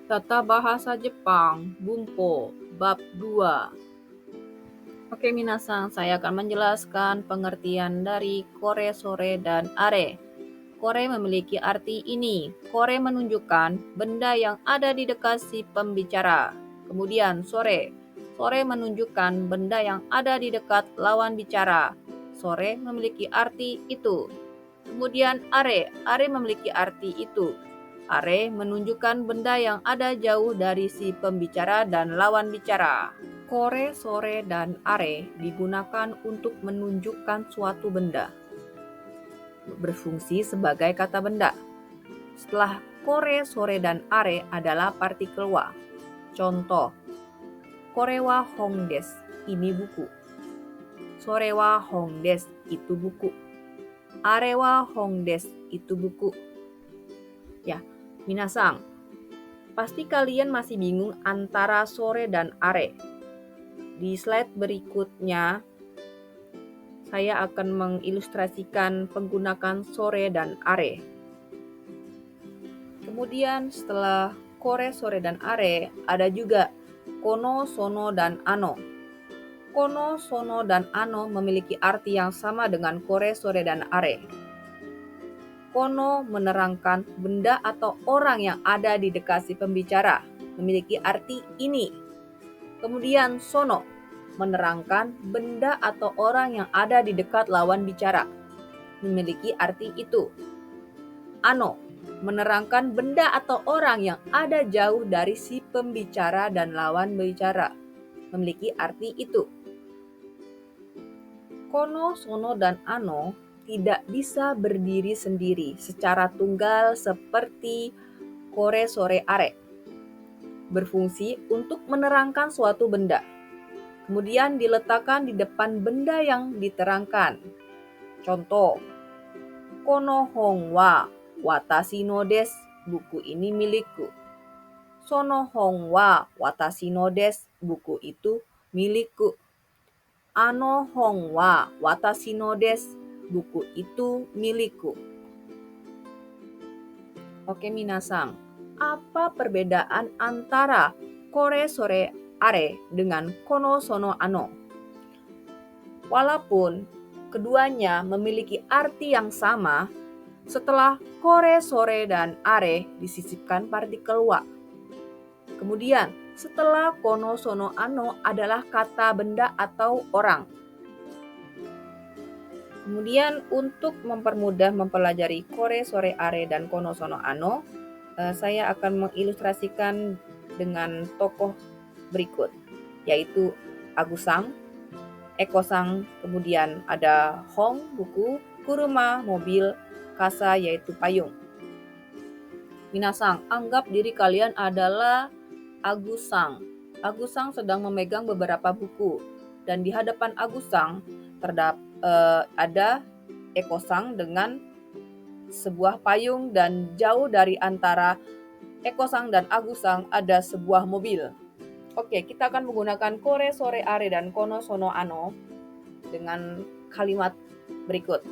Tata Bahasa Jepang, Bunpo, Bab 2. Oke minasan, saya akan menjelaskan pengertian dari kore, sore, dan are. Kore memiliki arti ini. Kore menunjukkan benda yang ada di dekat si pembicara. Kemudian sore. Sore menunjukkan benda yang ada di dekat lawan bicara. Sore memiliki arti itu. Kemudian are. Are memiliki arti itu. Are menunjukkan benda yang ada jauh dari si pembicara dan lawan bicara. Kore, sore, dan are digunakan untuk menunjukkan suatu benda. Berfungsi sebagai kata benda. Setelah kore, sore, dan are adalah partikel wa. Contoh, kore wa hong desu, ini buku. Sore wa hong desu, itu buku. Are wa hong desu, itu buku. Ya, minasan, pasti kalian masih bingung antara sore dan are. Di slide berikutnya, saya akan mengilustrasikan penggunaan sore dan are. Kemudian setelah kore, sore, dan are, ada juga kono, sono, dan ano. Kono, sono, dan ano memiliki arti yang sama dengan kore, sore, dan are. Kono menerangkan benda atau orang yang ada di dekat si pembicara, memiliki arti ini. Kemudian sono menerangkan benda atau orang yang ada di dekat lawan bicara, memiliki arti itu. Ano menerangkan benda atau orang yang ada jauh dari si pembicara dan lawan bicara, memiliki arti itu. Kono, sono, dan ano tidak bisa berdiri sendiri secara tunggal seperti kore, sore, are. Berfungsi untuk menerangkan suatu benda. Kemudian diletakkan di depan benda yang diterangkan. Contoh, kono hong wa watashi no desu, buku ini milikku. Sono hong wa watashi no desu, buku itu milikku. Ano hong wa watashi no desu, buku itu milikku. Oke minasan, apa perbedaan antara kore, sore, are dengan kono, sono, ano? Walaupun keduanya memiliki arti yang sama, setelah kore, sore, dan are disisipkan partikel wa. Kemudian setelah kono, sono, ano adalah kata benda atau orang. Kemudian untuk mempermudah mempelajari kore, sore, are, dan kono, sono, ano, saya akan mengilustrasikan dengan tokoh berikut, yaitu Agusang, Ekosang, kemudian ada Hong, buku, Kuruma, mobil, Kasa, yaitu payung. Minasang, anggap diri kalian adalah Agusang. Agusang sedang memegang beberapa buku, dan di hadapan Agusang ada Ekosang dengan sebuah payung, dan jauh dari antara Ekosang dan Agusang ada sebuah mobil. Oke, kita akan menggunakan kore, sore, are, dan kono, sono, ano dengan kalimat berikut.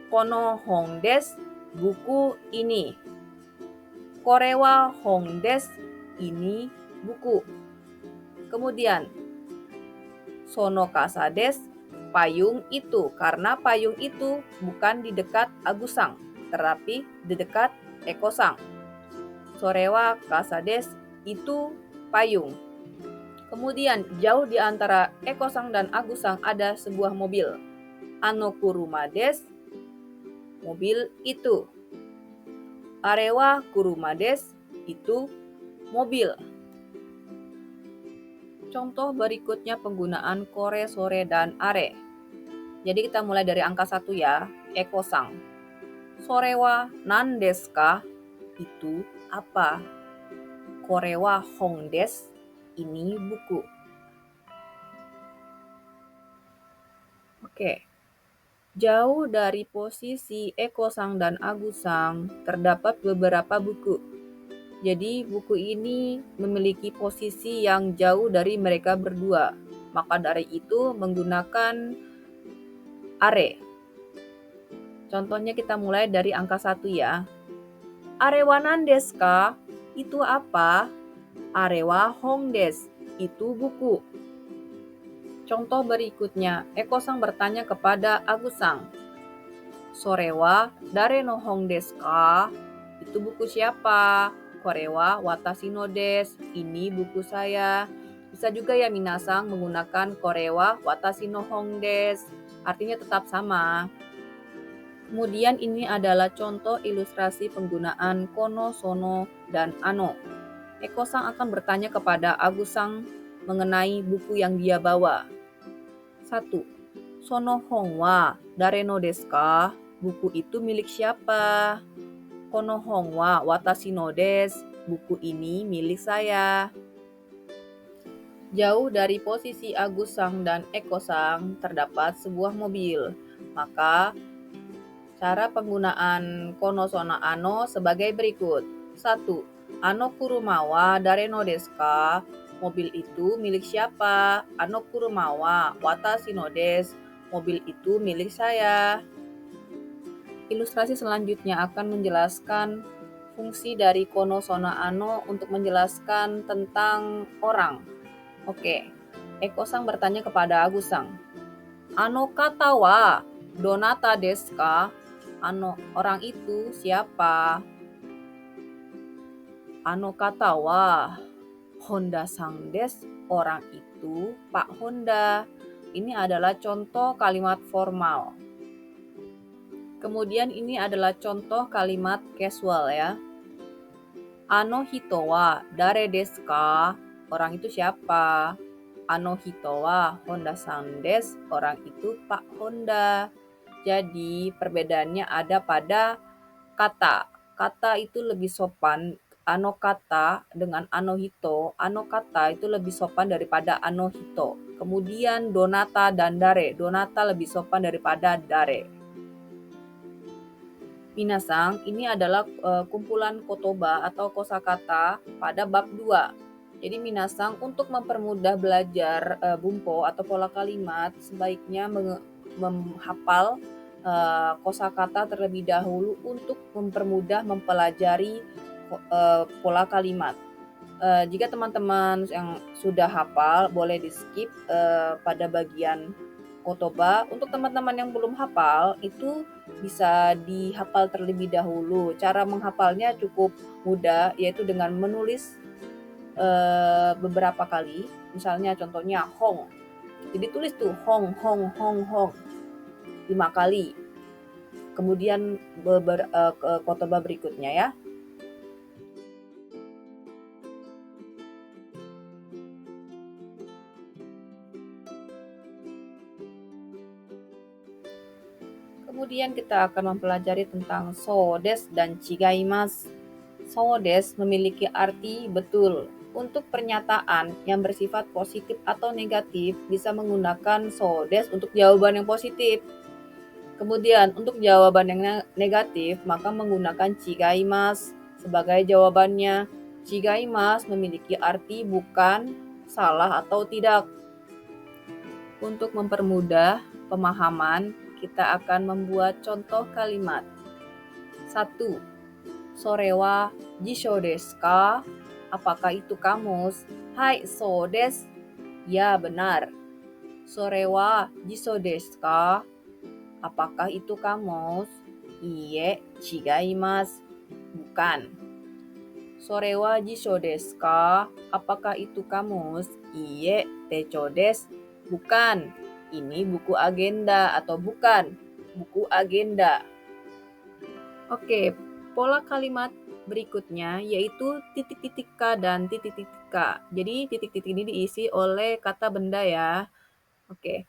Kono hong desu, buku ini. Kore wa hong desu, ini buku. Kemudian sono kasa desu, payung itu, karena payung itu bukan di dekat Agusang, tetapi di dekat Ekosang. Sore wa kasa desu, itu payung. Kemudian jauh di antara Ekosang dan Agusang ada sebuah mobil. Ano kuruma desu, mobil itu. Are wa kuruma desu, itu mobil. Contoh berikutnya penggunaan kore, sore, dan are. Jadi kita mulai dari angka 1 ya. Ekosang. Sore wa nan desu ka? Itu apa? Kore wa hong desu, ini buku. Oke. Jauh dari posisi Ekosang dan Agusang terdapat beberapa buku. Jadi buku ini memiliki posisi yang jauh dari mereka berdua. Maka dari itu menggunakan are. Contohnya kita mulai dari angka 1 ya. Are wa nan desu ka? Itu apa? Arewa hong des. Itu buku. Contoh berikutnya, Eko-sang bertanya kepada Agus-sang. Sorewa dare no hong desu ka? Itu buku siapa? Korewa watashi no desu. Ini buku saya. Bisa juga ya minasang menggunakan korewa watashi no hong desu. Artinya tetap sama. Kemudian ini adalah contoh ilustrasi penggunaan kono, sono, dan ano. Eko-sang akan bertanya kepada Agus-sang mengenai buku yang dia bawa. 1. Sono hong wa dare no desu ka? Buku itu milik siapa? Kono hong wa watashi no desu. Buku ini milik saya. Jauh dari posisi Agus-sang dan Eko-sang terdapat sebuah mobil. Maka cara penggunaan kono sono ano sebagai berikut. 1. Ano kuruma wa dare no desu ka? Mobil itu milik siapa? Ano kuruma wa watashi no desu. Mobil itu milik saya. Ilustrasi selanjutnya akan menjelaskan fungsi dari kono sono ano untuk menjelaskan tentang orang. Oke, Eko-sang bertanya kepada Agus-sang. Ano kata wa donata desu ka? Ano orang itu siapa? Ano kata wa Honda-sang desu. Orang itu Pak Honda. Ini adalah contoh kalimat formal. Kemudian ini adalah contoh kalimat casual ya. Ano hito wa dare desu ka? Orang itu siapa? Ano hito wa Honda-san desu. Orang itu Pak Honda. Jadi perbedaannya ada pada kata. Kata itu lebih sopan. Ano kata dengan ano hito. Ano kata itu lebih sopan daripada ano hito. Kemudian donata dan dare. Donata lebih sopan daripada dare. Minasang, ini adalah kumpulan kotoba atau kosakata pada bab 2. Jadi minasang untuk mempermudah belajar bumpo atau pola kalimat, sebaiknya menghafal kosakata terlebih dahulu untuk mempermudah mempelajari pola kalimat. Jika teman-teman yang sudah hafal, boleh di-skip pada bagian kotoba. Untuk teman-teman yang belum hafal, itu bisa dihafal terlebih dahulu. Cara menghafalnya cukup mudah, yaitu dengan menulis beberapa kali. Misalnya contohnya hong. Jadi tulis tuh hong, hong, hong, hong 5 kali. Kemudian kotoba berikutnya ya. Kemudian kita akan mempelajari tentang so des dan chigaimasu. So des memiliki arti betul. Untuk pernyataan yang bersifat positif atau negatif bisa menggunakan so des untuk jawaban yang positif. Kemudian untuk jawaban yang negatif maka menggunakan chigaimasu sebagai jawabannya. Chigaimasu memiliki arti bukan, salah atau tidak. Untuk mempermudah pemahaman, kita akan membuat contoh kalimat. 1. Sorewa jisho desu ka? Apakah itu kamus? Hai, so desu. Ya, benar. Sorewa jisho desu ka? Apakah itu kamus? Iie, chigaimasu. Bukan. Sorewa jisho desu ka? Apakah itu kamus? Iie, techo desu. Bukan. Ini buku agenda atau bukan buku agenda. Oke, pola kalimat berikutnya yaitu titik-titik K dan titik-titik K. Jadi titik-titik ini diisi oleh kata benda ya. Oke.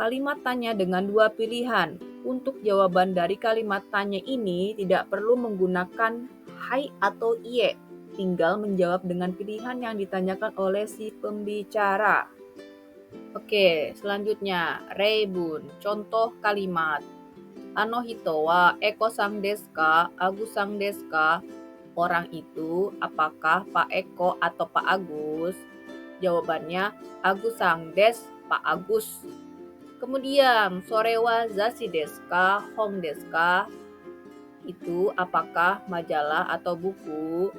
Kalimat tanya dengan 2 pilihan. Untuk jawaban dari kalimat tanya ini tidak perlu menggunakan hai atau iye. Tinggal menjawab dengan pilihan yang ditanyakan oleh si pembicara. Oke, selanjutnya Reibun, contoh kalimat. Ano hito wa Eko-sang desu ka? Agus-sang desu ka? Orang itu apakah Pak Eko atau Pak Agus? Jawabannya Agus-sang desu, Pak Agus. Kemudian sore wa zashi desu ka? Hong desu ka? itu apakah majalah atau buku?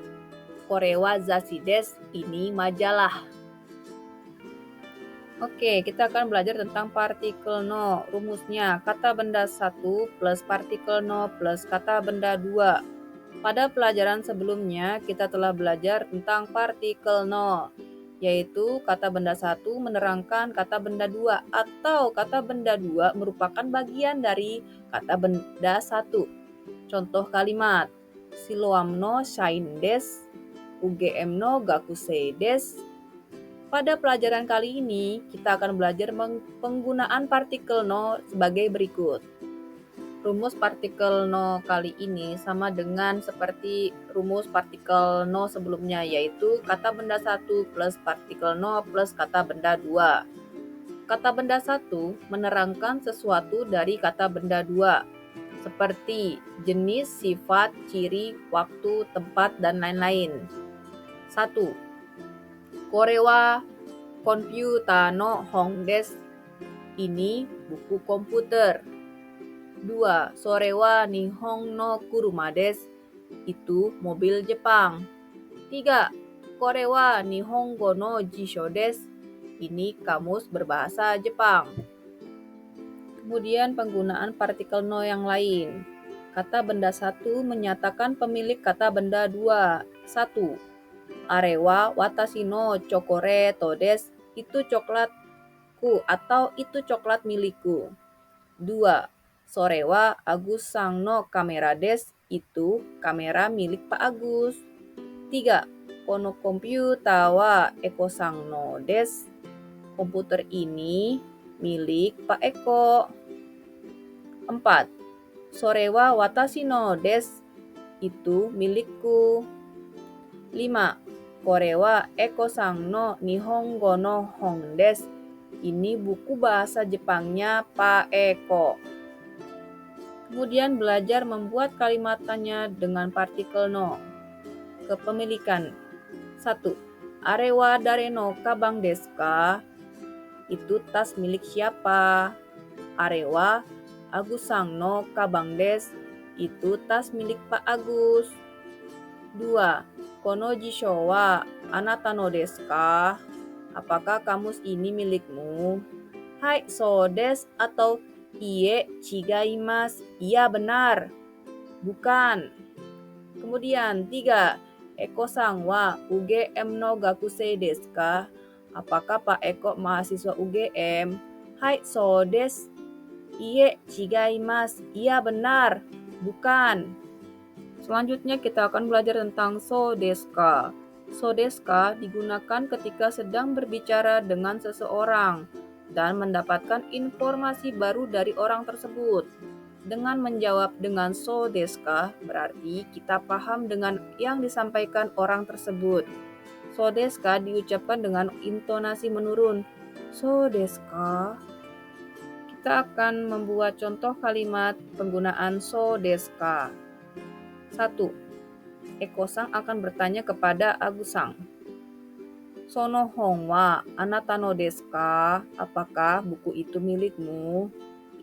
Korewa zashi desu, ini majalah. Oke, kita akan belajar tentang partikel no. Rumusnya, kata benda 1 plus partikel no plus kata benda 2. Pada pelajaran sebelumnya, kita telah belajar tentang partikel no, yaitu kata benda 1 menerangkan kata benda 2 atau kata benda 2 merupakan bagian dari kata benda 1. Contoh kalimat, Siloam no shain desu, UGM no gakusei desu. Pada pelajaran kali ini, kita akan belajar penggunaan partikel no sebagai berikut. Rumus partikel no kali ini sama dengan seperti rumus partikel no sebelumnya, yaitu kata benda 1 plus partikel no plus kata benda 2. Kata benda 1 menerangkan sesuatu dari kata benda 2, seperti jenis, sifat, ciri, waktu, tempat, dan lain-lain. 1. Korewa Komputa no hong desu. Ini buku komputer. 2. Sorewa nihon no kuruma desu. Itu mobil Jepang. 3. Korewa nihongo no jisho desu. Ini kamus berbahasa Jepang. Kemudian penggunaan partikel no yang lain. Kata benda 1 menyatakan pemilik kata benda 2. 1. Arewa watashi no chokoreto desu. Itu coklatku atau itu coklat milikku. 2. Sorewa Agus-san no kamera desu. Itu kamera milik Pak Agus. 3. Kono komputa wa Eko-san no desu. Komputer ini milik Pak Eko. 4. Sorewa watashi no desu. Itu milikku. 5. Korewa Eko-san no nihongo no hon desu. Ini buku bahasa Jepangnya Pak Eko. Kemudian belajar membuat kalimat tanya dengan partikel no. Kepemilikan. 1. Arewa dare no kabang desu ka? Itu tas milik siapa? Arewa Agus-san no kabang desu. Itu tas milik Pak Agus. 2. Kono jisho wa anata no desu ka? Apakah kamus ini milikmu? Hai, so desu atau iye, chigaimasu. Iya, benar. Bukan. Kemudian 3. Eko-san wa UGM no gakusei desu ka? Apakah Pak Eko mahasiswa UGM? Hai, so desu. Iye, chigaimasu. Iya, benar. Bukan. Selanjutnya kita akan belajar tentang so desu ka. So desu ka digunakan ketika sedang berbicara dengan seseorang dan mendapatkan informasi baru dari orang tersebut. Dengan menjawab dengan so desu ka, berarti kita paham dengan yang disampaikan orang tersebut. So desu ka diucapkan dengan intonasi menurun. So desu ka. Kita akan membuat contoh kalimat penggunaan so desu ka. 1. Eko-san akan bertanya kepada Agus-san. Sono hon wa anata no desu ka? Apakah buku itu milikmu?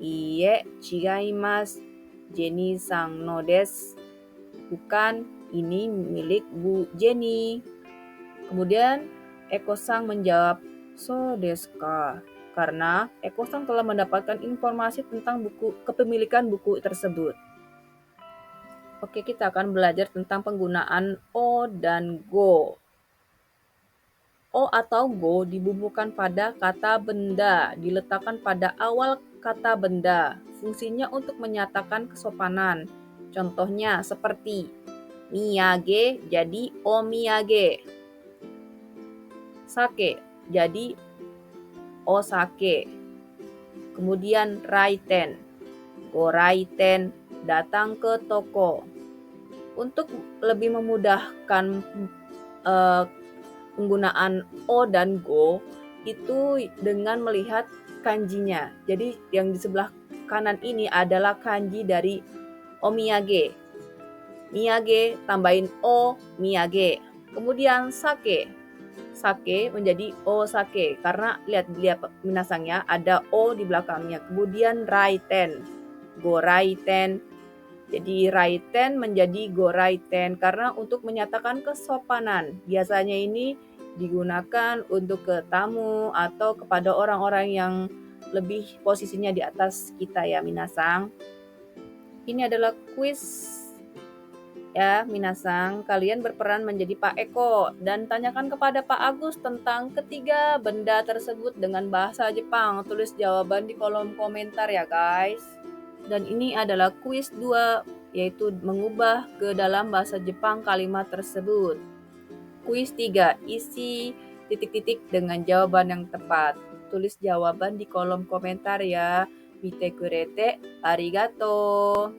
Iye, chigaimasu. Jenny-san no desu. Bukan, ini milik Bu Jenny. Kemudian Eko-san menjawab, so desu ka? Karena Eko-san telah mendapatkan informasi tentang kepemilikan buku tersebut. Oke, kita akan belajar tentang penggunaan o dan go. O atau go dibumbukan pada kata benda, diletakkan pada awal kata benda. Fungsinya untuk menyatakan kesopanan. Contohnya seperti miyage jadi omiyage. Sake jadi osake. Kemudian raiten. Go raiten, datang ke toko. Untuk lebih memudahkan penggunaan o dan go itu dengan melihat kanjinya. Jadi yang di sebelah kanan ini adalah kanji dari omiyage. Miyage tambahin o, miyage. Kemudian sake. Sake menjadi osake karena lihat minasangnya ada o di belakangnya. Kemudian raiten. Go raiten, Jadi raiten menjadi goraiten karena untuk menyatakan kesopanan. Biasanya ini digunakan untuk ke tamu atau kepada orang-orang yang lebih posisinya di atas kita ya minasang. Ini adalah kuis ya minasang. Kalian berperan menjadi Pak Eko dan tanyakan kepada Pak Agus tentang ketiga benda tersebut dengan bahasa Jepang. Tulis jawaban di kolom komentar ya guys. Dan ini adalah kuis 2, yaitu mengubah ke dalam bahasa Jepang kalimat tersebut. Kuis 3, isi titik-titik dengan jawaban yang tepat. Tulis jawaban di kolom komentar ya. Mite kurete arigato.